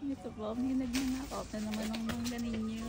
Ito po, may nagnanakaw na naman ang mangga ninyo.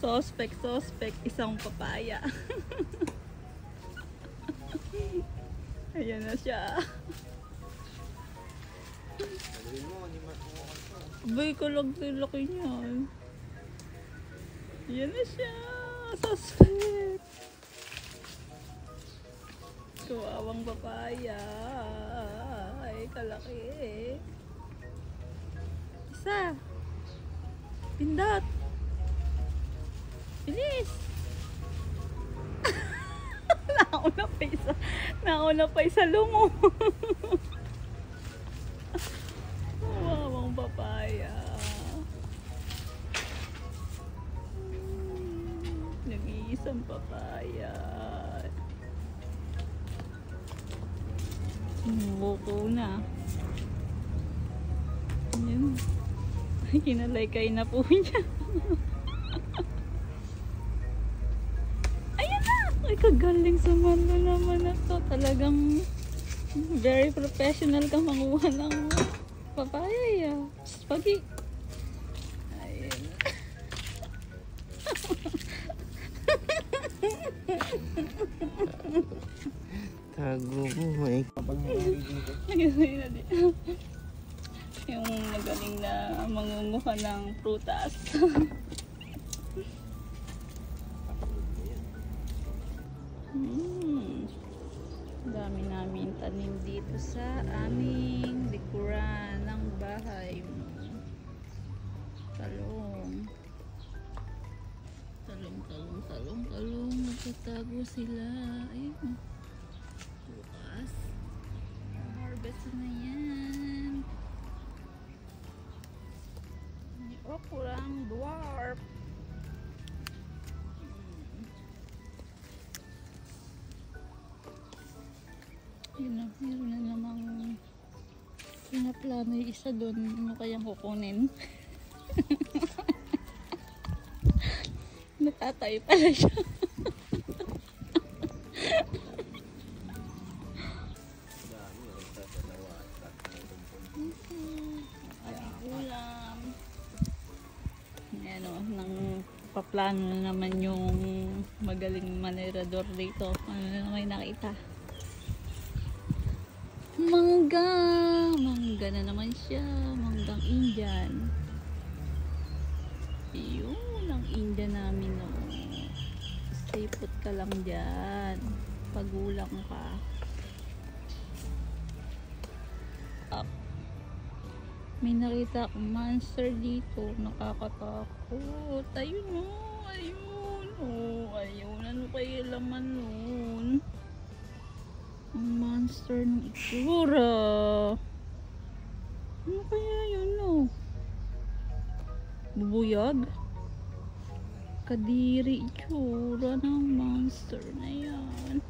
Suspect, isang papaya. Ayan na siya. Abay ko lang yung laki niyan. Ayan na siya. Suspect. Kawawang papaya. Ay, kalaki eh. Isa. Pindot. Bilis! Nauna pa isa lumo. Wawang papaya. Nag-iisang papaya. Buko na. Ayan. Kinalaykay na po niya. Ay, kagaling sa malo naman na to. Talagang very professional ka manguha ng papaya ya. Spagi. Ayun. Tago mo, may Nagaling na din. Yung magaling na mangunguha ng prutas. Dami namin tanim dito sa aming likuran ng bahay. Talong. Nagtatago sila. Ayun. Bukas. Harvest na yan. Okurang dwarf. Yun na, meron na namang pinaplano yung isa doon. Ano kayang kukunin? Natatay pala siya. Ulam. Ayan o, nang paplano na naman yung magaling manerador dito. Ano na may nakita? Mangga na naman siya, manggang Indian. Yun ang Indian namin, no. Stay put ka lang dyan, pagulang ka. Up. May nakita akong monster dito, nakakatakot. Ayun o, ayun o, ayun. Ano kaya laman nun? Ang monster ng itsura. Ano kaya yun, no? Bubuyag? Kadiri itsura ng monster na yan.